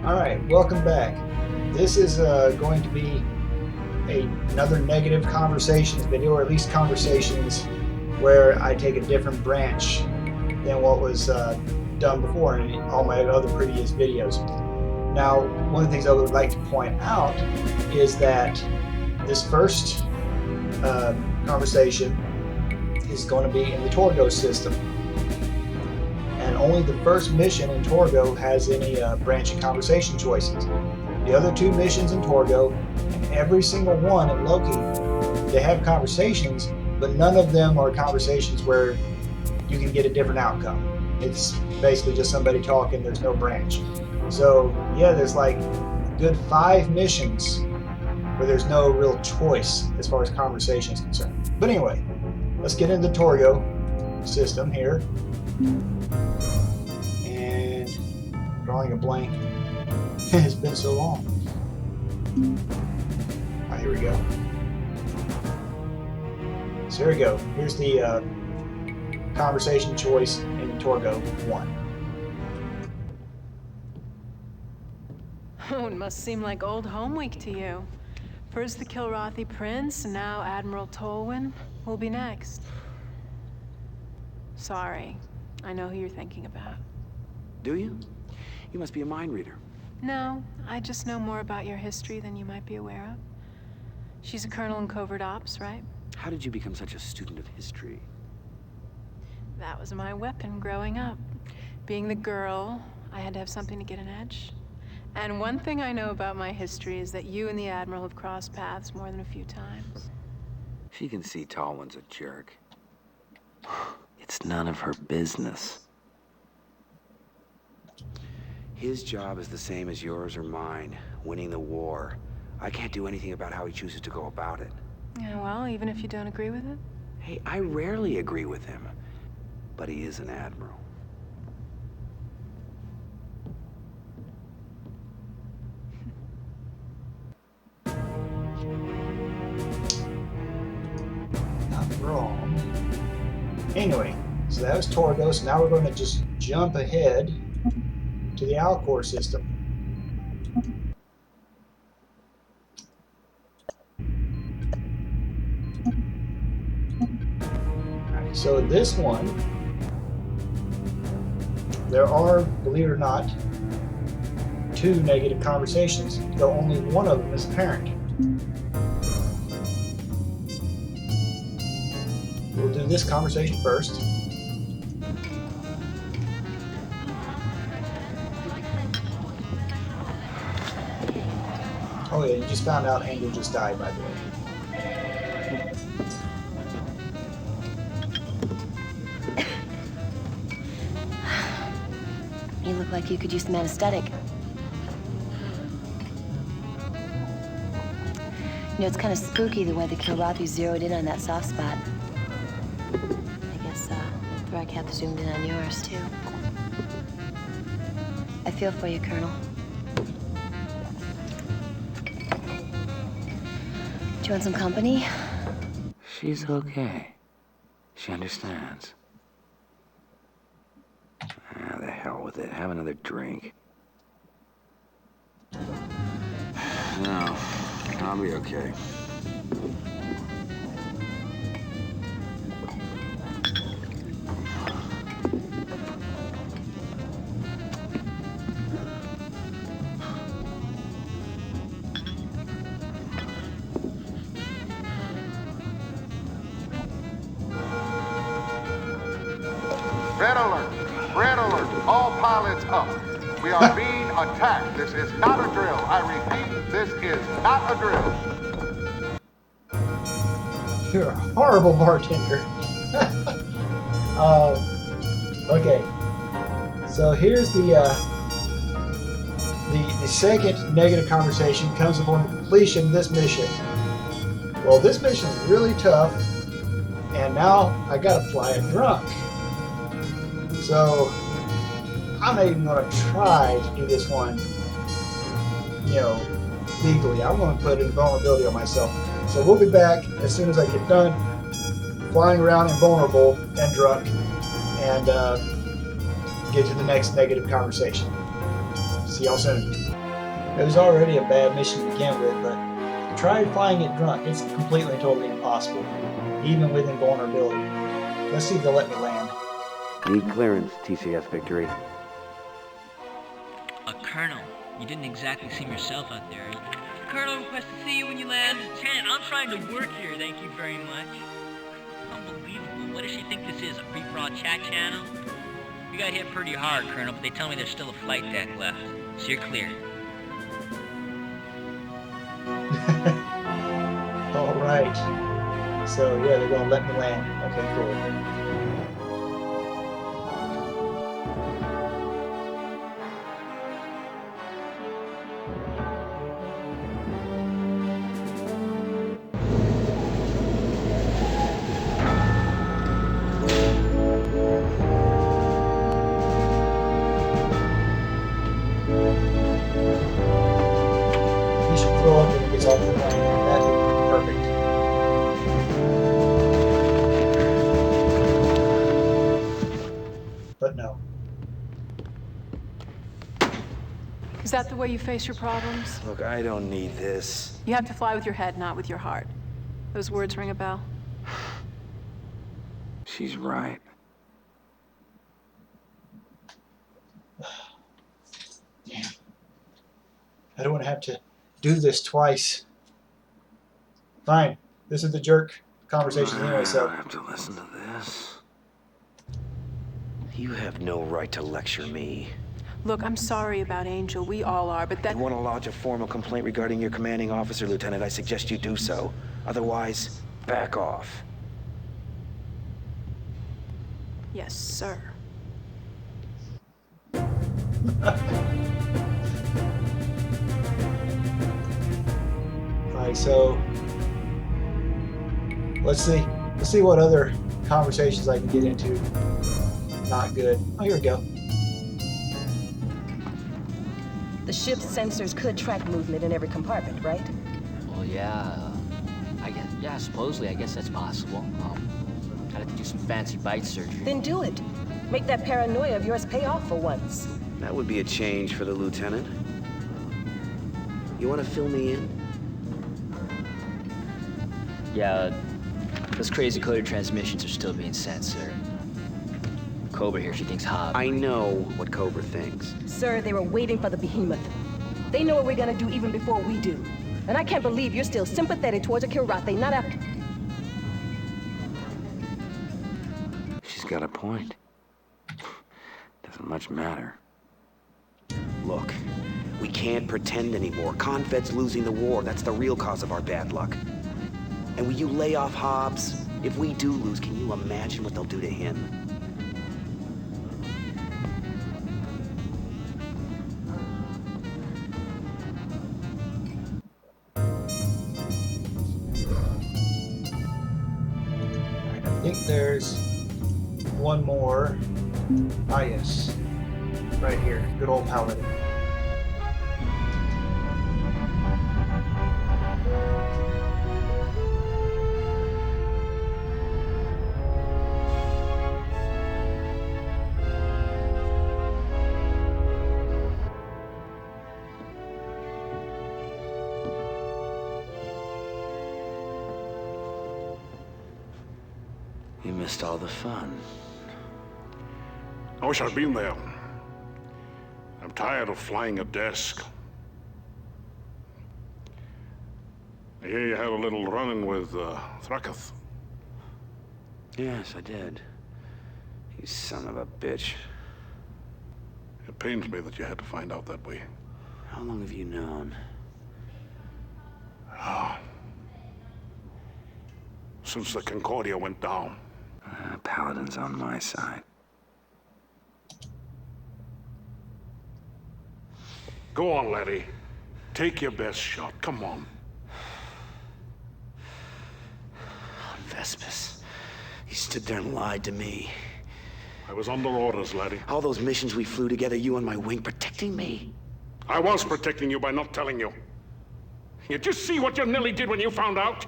Alright, welcome back. This is going to be another negative conversations video, or at least conversations where I take a different branch than what was done before in all my other previous videos. Now, one of the things I would like to point out is that this first conversation is going to be in the Torgo system. And only the first mission in Torgo has any branching conversation choices. The other two missions in Torgo, and every single one in Loki, they have conversations, but none of them are conversations where you can get a different outcome. It's basically just somebody talking, there's no branch. So yeah, there's like a good 5 missions where there's no real choice as far as conversation is concerned. But anyway, let's get into the Torgo system here. And drawing a blank. It's been so long. Oh, here we go. So here we go. Here's the conversation choice in Torgo 1. Oh, it must seem like old home week to you. First the Kilrathi Prince, and now Admiral Tolwyn. Who'll be next? Sorry. I know who you're thinking about. Do you? You must be a mind reader. No, I just know more about your history than you might be aware of. She's a colonel in covert ops, right? How did you become such a student of history? That was my weapon growing up. Being the girl, I had to have something to get an edge. And one thing I know about my history is that you and the Admiral have crossed paths more than a few times. She can see Tolwyn's a jerk. It's none of her business. His job is the same as yours or mine, winning the war. I can't do anything about how he chooses to go about it. Yeah, well, even if you don't agree with it? Hey, I rarely agree with him, but he is an admiral. Not wrong. Anyway, so that was Torgo, so now we're going to just jump ahead to the Alcor system. Alright, so this one, there are, believe it or not, 2 negative conversations, though only one of them is apparent. We'll do this conversation first. Oh yeah, you just found out Angel just died, by the way. You look like you could use some anesthetic. You know, it's kind of spooky the way the Kilrathi zeroed in on that soft spot. I guess Thrakhath zoomed in on yours, too. I feel for you, Colonel. Do you want some company? She's okay. She understands. Ah, the hell with it. Have another drink. No, I'll be okay. Red alert! Red alert! All pilots up. We are being attacked. This is not a drill. I repeat, this is not a drill. You're a horrible bartender. Okay, so here's the second negative conversation comes upon completion of this mission. Well, this mission is really tough, and now I gotta fly a drunk. So I'm not even gonna try to do this one, legally. I'm gonna put invulnerability on myself. So we'll be back as soon as I get done flying around invulnerable and drunk, and get to the next negative conversation. See See y'all soon. It was already a bad mission to begin with, but try flying it drunk. It's completely and totally impossible, even with invulnerability. Let's see if they'll let me land. Need clearance, TCS Victory. Colonel, you didn't exactly seem yourself out there. Colonel, request to see you when you land. Lieutenant, I'm trying to work here, thank you very much. Unbelievable. What does she think this is, a free-for-all chat channel? We got hit pretty hard, Colonel, but they tell me there's still a flight deck left. So you're clear. Alright. So, yeah, they're gonna let me land. Okay, cool. He should throw up when he gets off the plane. That'd be perfect. But no. Is that the way you face your problems? Look, I don't need this. You have to fly with your head, not with your heart. Those words ring a bell. She's right. Damn. I don't want to have to do this twice. Fine. This is the jerk conversation anyway, I so. don't have to listen to this. You have no right to lecture me. Look, I'm sorry about Angel. We all are, but that... You want to lodge a formal complaint regarding your commanding officer, Lieutenant? I suggest you do so. Otherwise, back off. Yes, sir. Alright, so let's see. Let's see what other conversations I can get into. Not good. Oh, here we go. The ship's sensors could track movement in every compartment, right? Well, yeah. Supposedly, I guess that's possible. I'd have to do some fancy bite surgery. Then do it. Make that paranoia of yours pay off for once. That would be a change for the Lieutenant. You want to fill me in? Yeah, those crazy coded transmissions are still being sent, sir. Cobra here, she thinks Hob. I know what Cobra thinks. Sir, they were waiting for the behemoth. They know what we're gonna do even before we do. And I can't believe you're still sympathetic towards a Kirathe, not after... She's got a point. Doesn't much matter. Look, we can't pretend anymore. Confed's losing the war. That's the real cause of our bad luck. And will you lay off Hobbs? If we do lose, can you imagine what they'll do to him? I think there's one more. Ah, yes. Right here. Good old Paladin. You missed all the fun. I wish I'd been there. I'm tired of flying a desk. I hear you had a little run-in with Thraketh. Yes, I did. You son of a bitch. It pains me that you had to find out that way. How long have you known? Since the Concordia went down. Paladin's on my side. Go on, laddie. Take your best shot. Come on. Vespus. He stood there and lied to me. I was under orders, laddie. All those missions we flew together, you on my wing, protecting me. I was protecting you by not telling you. You just see what you nearly did when you found out?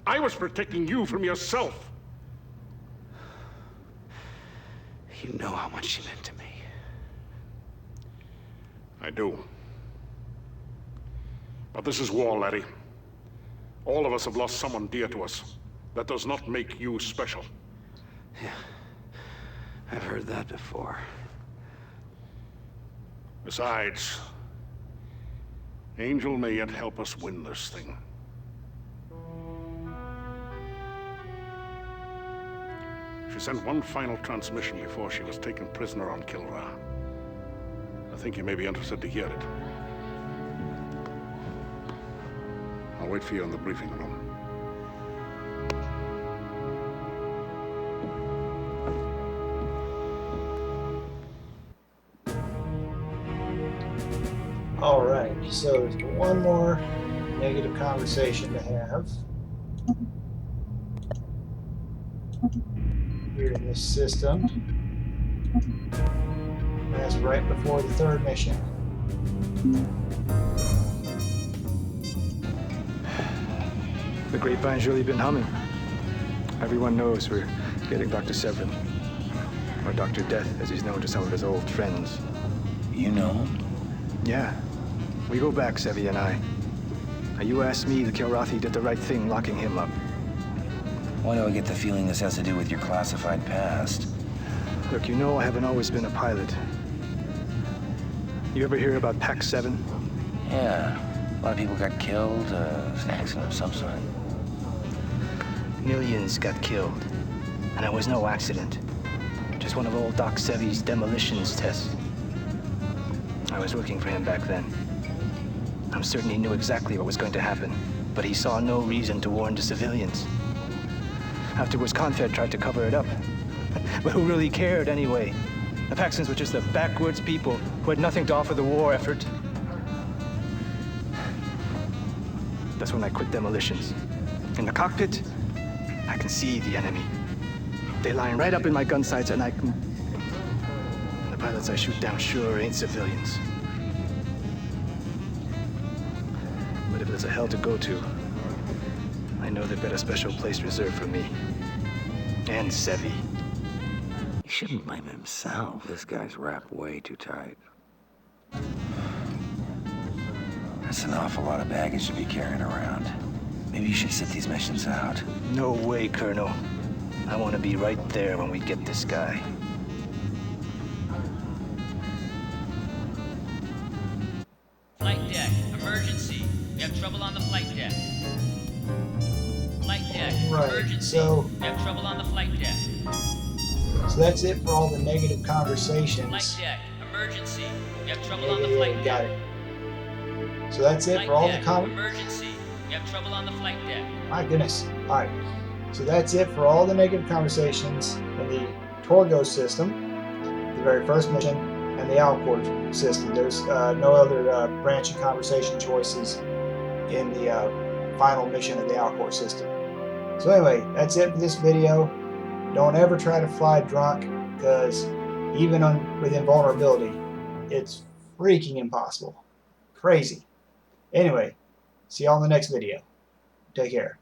I was protecting you from yourself. You know how much she meant to me. I do. But this is war, laddie. All of us have lost someone dear to us. That does not make you special. Yeah, I've heard that before. Besides, Angel may yet help us win this thing. She sent one final transmission before she was taken prisoner on Kilra. I think you may be interested to hear it. I'll wait for you in the briefing room. Alright, so there's one more negative conversation to have here in this system. That's right before the third mission. The grapevine's really been humming. Everyone knows we're getting Dr. Severin, or Dr. Death, as he's known to some of his old friends. You know him? Yeah. We go back, Sevi and I. Now, you asked me, the Kilrathi did the right thing locking him up. Why do I get the feeling this has to do with your classified past? Look, you know I haven't always been a pilot. You ever hear about Pac 7? Yeah. A lot of people got killed, an accident of some sort. Millions got killed. And it was no accident. Just one of old Doc Sevi's demolitions tests. I was working for him back then. I'm certain he knew exactly what was going to happen, but he saw no reason to warn the civilians. Afterwards, Confed tried to cover it up. But who really cared anyway? The Paxtons were just the backwards people who had nothing to offer the war effort. That's when I quit demolitions. In the cockpit, I can see the enemy. They line right up in my gun sights, and I can... The pilots I shoot down sure ain't civilians. But if there's a hell to go to, I know they've got a special place reserved for me. And Sevi. He shouldn't blame himself. This guy's wrapped way too tight. That's an awful lot of baggage to be carrying around. Maybe you should sit these missions out. No way, Colonel. I want to be right there when we get this guy. Flight deck, emergency. We have trouble on the flight deck. Flight deck, Right, emergency. so- We have trouble on the flight deck. So that's it for all the negative Flight conversations. deck, emergency. We have trouble Yeah, on the yeah, flight yeah, deck. got it. So that's it Flight for all the deck, emergency. We have trouble on the flight deck. My goodness. Alright. So that's it for all the negative conversations in the Torgo system, the very first mission, and the Alcor system. There's no other branching conversation choices in the final mission of the Alcor system. So anyway, that's it for this video. Don't ever try to fly drunk, because even with invulnerability, it's freaking impossible. Crazy. Anyway, see y'all in the next video. Take care.